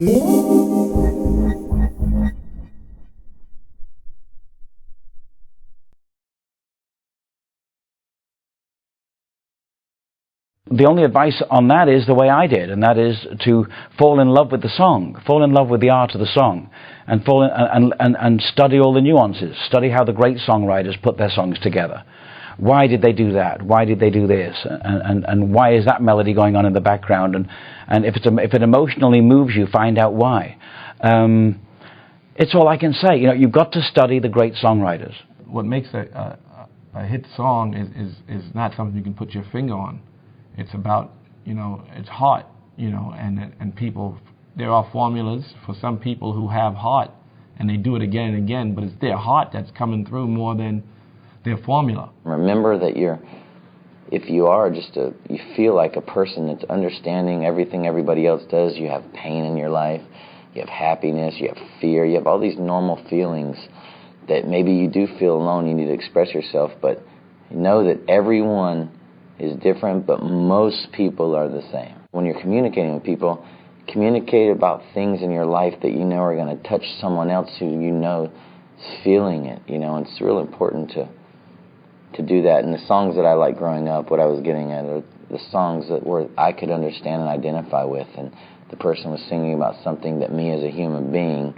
The only advice on that is the way I did, and that is to fall in love with the song, fall in love with the art of the song, and and study all the nuances, study how the great songwriters put their songs together. Why did they do that? Why did they do this? And why is that melody going on in the background? And if it emotionally moves you, find out why. It's all I can say. You know, you've got to study the great songwriters. What makes a hit song is not something you can put your finger on. It's about, you know, it's heart, you know, and people, there are formulas for some people who have heart, and they do it again and again, but it's their heart that's coming through more than their formula. Remember that if you are you feel like a person that's understanding everything everybody else does. You have pain in your life, you have happiness, you have fear, you have all these normal feelings that maybe you do feel alone, you need to express yourself, but know that everyone is different, but most people are the same. When you're communicating with people, communicate about things in your life that you know are going to touch someone else who you know is feeling it, you know, and it's real important to do that. And the songs that I like growing up, what I was getting at, are the songs that I could understand and identify with, and the person was singing about something that me as a human being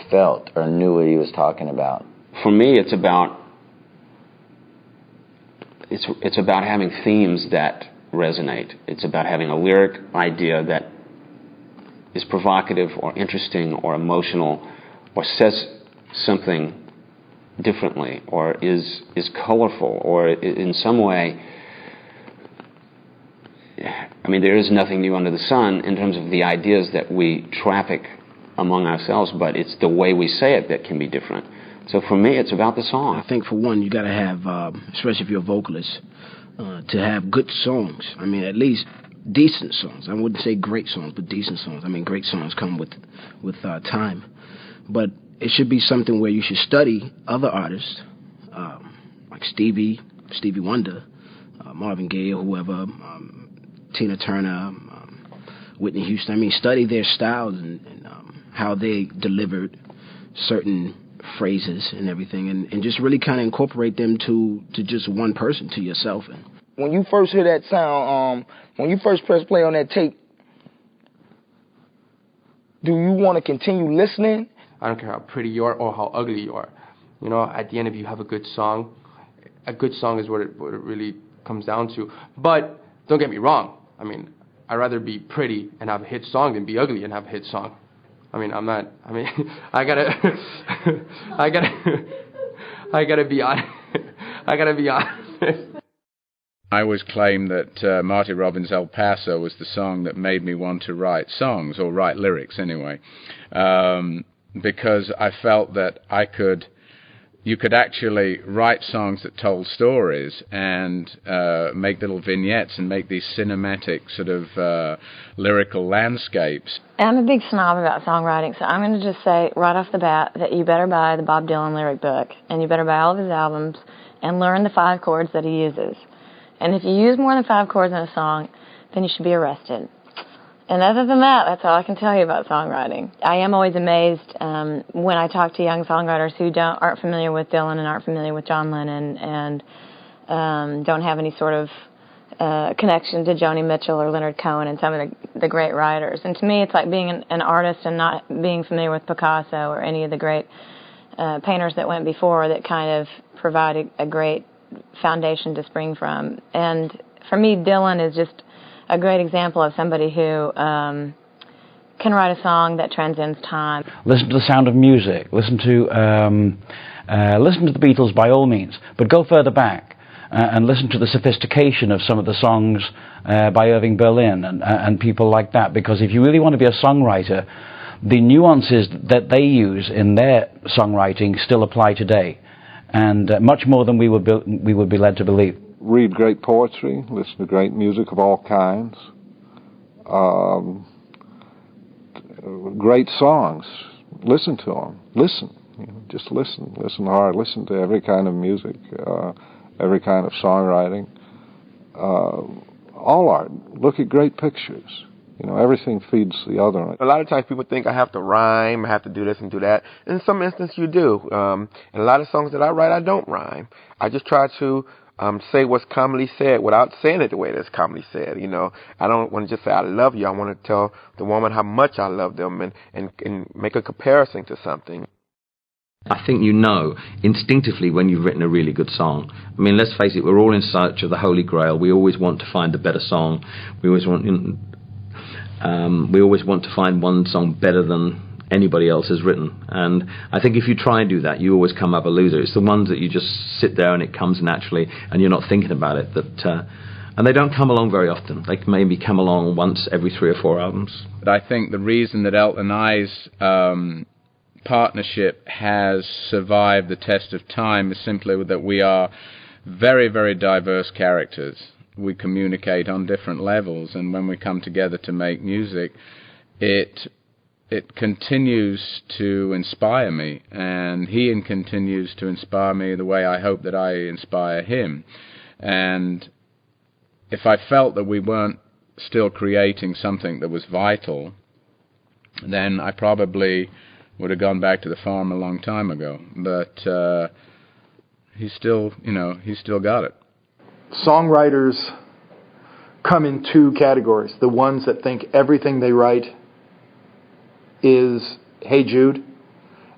felt or knew what he was talking about. For me, it's about having themes that resonate. It's about having a lyric idea that is provocative or interesting or emotional or says something differently or is colorful or in some way. I mean, there is nothing new under the sun in terms of the ideas that we traffic among ourselves, but it's the way we say it that can be different. So for me, it's about the song. I think for one, you got to have, especially if you're a vocalist, to have good songs. I mean, at least decent songs. I wouldn't say great songs, but decent songs. I mean, great songs come with time. But it should be something where you should study other artists, like Stevie Wonder, Marvin Gaye, or whoever, Tina Turner, Whitney Houston. I mean, study their styles and how they delivered certain phrases and everything, and just really kind of incorporate them to just one person, to yourself. When you first hear that sound, when you first press play on that tape, do you want to continue listening? I don't care how pretty you are or how ugly you are. You know, at the end, if you have a good song is what it really comes down to. But don't get me wrong. I mean, I'd rather be pretty and have a hit song than be ugly and have a hit song. I mean, I gotta be honest. I gotta be honest. I always claim that Marty Robbins' El Paso was the song that made me want to write songs, or write lyrics anyway, because I felt that you could actually write songs that told stories and make little vignettes and make these cinematic sort of lyrical landscapes. I'm a big snob about songwriting, so I'm going to just say right off the bat that you better buy the Bob Dylan lyric book, and you better buy all of his albums and learn the 5 chords that he uses. And if you use more than 5 chords in a song, then you should be arrested. And other than that, that's all I can tell you about songwriting. I am always amazed when I talk to young songwriters who aren't familiar with Dylan and aren't familiar with John Lennon and don't have any sort of connection to Joni Mitchell or Leonard Cohen and some of the great writers. And to me, it's like being an artist and not being familiar with Picasso or any of the great painters that went before that kind of provide a great foundation to spring from. And for me, Dylan is just a great example of somebody who can write a song that transcends time. Listen to the sound of music. Listen to the Beatles by all means, but go further back and listen to the sophistication of some of the songs by Irving Berlin and people like that. Because if you really want to be a songwriter, the nuances that they use in their songwriting still apply today, and much more than we would be led to believe. Read great poetry, listen to great music of all kinds, great songs, listen to them, just listen hard, listen to every kind of music, every kind of songwriting, all art. Look at great pictures, You know, everything feeds the other. A lot of times people think I have to rhyme, I have to do this and do that. In some instances you do. In a lot of songs that I write, I don't rhyme. I just try to say what's commonly said without saying it the way that's commonly said. You know, I don't want to just say I love you. I want to tell the woman how much I love them and make a comparison to something. I think you know instinctively when you've written a really good song. I mean, let's face it, we're all in search of the Holy Grail. We always want to find a better song. We always want to find one song better than anybody else has written. And I think if you try and do that, you always come up a loser. It's the ones that you just sit there and it comes naturally and you're not thinking about it. And they don't come along very often. They maybe come along once every 3 or 4 albums. But I think the reason that Elton and I's partnership has survived the test of time is simply that we are very, very diverse characters. We communicate on different levels, and when we come together to make music, it continues to inspire me, and he continues to inspire me the way I hope that I inspire him. And if I felt that we weren't still creating something that was vital, then I probably would have gone back to the farm a long time ago. But he's still got it. Songwriters come in 2 categories. The ones that think everything they write is Hey Jude,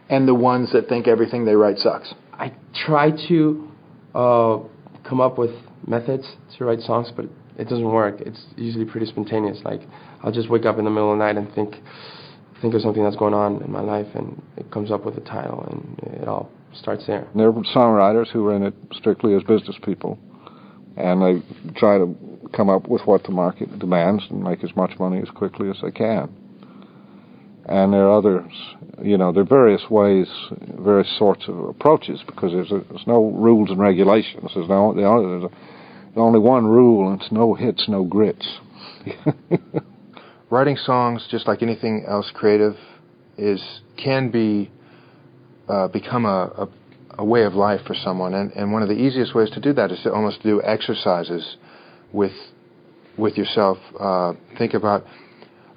and the ones that think everything they write sucks. I try to come up with methods to write songs, but it doesn't work. It's usually pretty spontaneous. Like, I'll just wake up in the middle of the night and think of something that's going on in my life, and it comes up with a title, and it all starts there. There are songwriters who are in it strictly as business people, and they try to come up with what the market demands and make as much money as quickly as they can. And there are others, there are various ways, various sorts of approaches, because there's no rules and regulations. There's only one rule, and it's no hits, no grits. Writing songs, just like anything else creative, can become a way of life for someone. And one of the easiest ways to do that is to almost do exercises with yourself. Think about,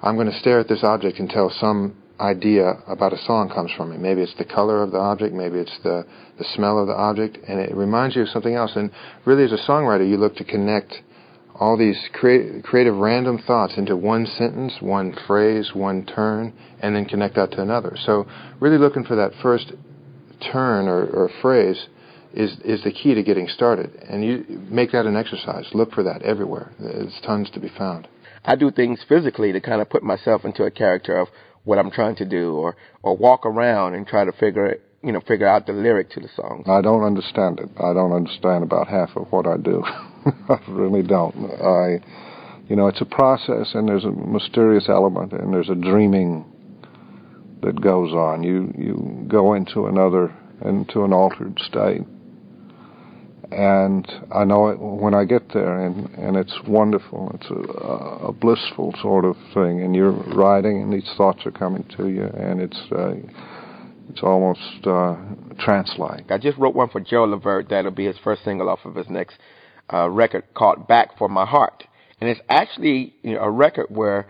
I'm going to stare at this object until some idea about a song comes from it. Maybe it's the color of the object, maybe it's the smell of the object, and it reminds you of something else. And really, as a songwriter, you look to connect all these creative random thoughts into one sentence, one phrase, one turn, and then connect that to another. So really looking for that first turn or phrase is the key to getting started. And you make that an exercise. Look for that everywhere. There's tons to be found. I do things physically to kind of put myself into a character of what I'm trying to do, or walk around and try to figure out the lyric to the song. I don't understand it. I don't understand about half of what I do. I really don't. It's a process, and there's a mysterious element, and there's a dreaming that goes on. You go into an altered state. And I know it when I get there, and it's wonderful. It's a blissful sort of thing, and you're writing, and these thoughts are coming to you, and it's almost trance-like. I just wrote one for Joe Levert that'll be his first single off of his next record called Back for My Heart. And it's actually a record where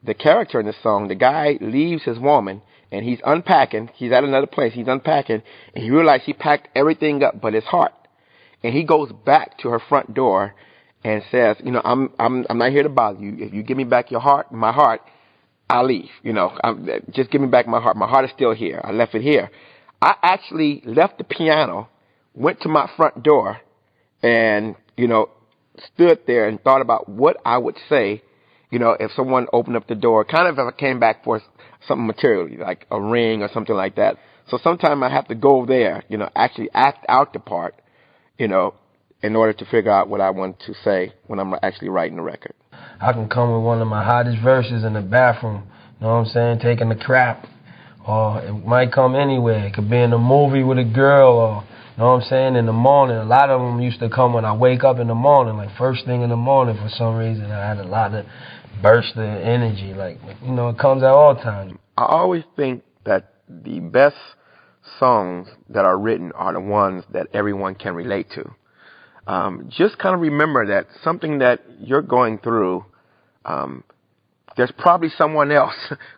the character in the song, the guy leaves his woman, and he's unpacking. He's at another place. He's unpacking, and he realizes he packed everything up but his heart. And he goes back to her front door and says, I'm not here to bother you. If you give me back my heart, I'll leave. Just give me back my heart. My heart is still here. I left it here. I actually left the piano, went to my front door, and, stood there and thought about what I would say, if someone opened up the door, kind of if I came back for something material, like a ring or something like that. So sometimes I have to go there, actually act out the part, in order to figure out what I want to say when I'm actually writing the record. I can come with one of my hottest verses in the bathroom, you know what I'm saying, taking a crap, or it might come anywhere. It could be in a movie with a girl, or, you know what I'm saying, in the morning. A lot of them used to come when I wake up in the morning, like first thing in the morning for some reason. I had a lot of burst of energy, it comes at all times. I always think that the best songs that are written are the ones that everyone can relate to. Just kind of remember that something that you're going through there's probably someone else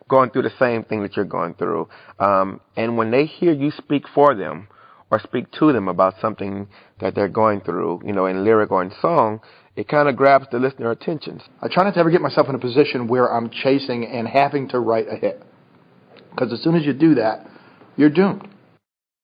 going through the same thing that you're going through. And when they hear you speak for them or speak to them about something that they're going through, you know, in lyric or in song, it kind of grabs the listener attention. I try not to ever get myself in a position where I'm chasing and having to write a hit. Because as soon as you do that, you're doomed.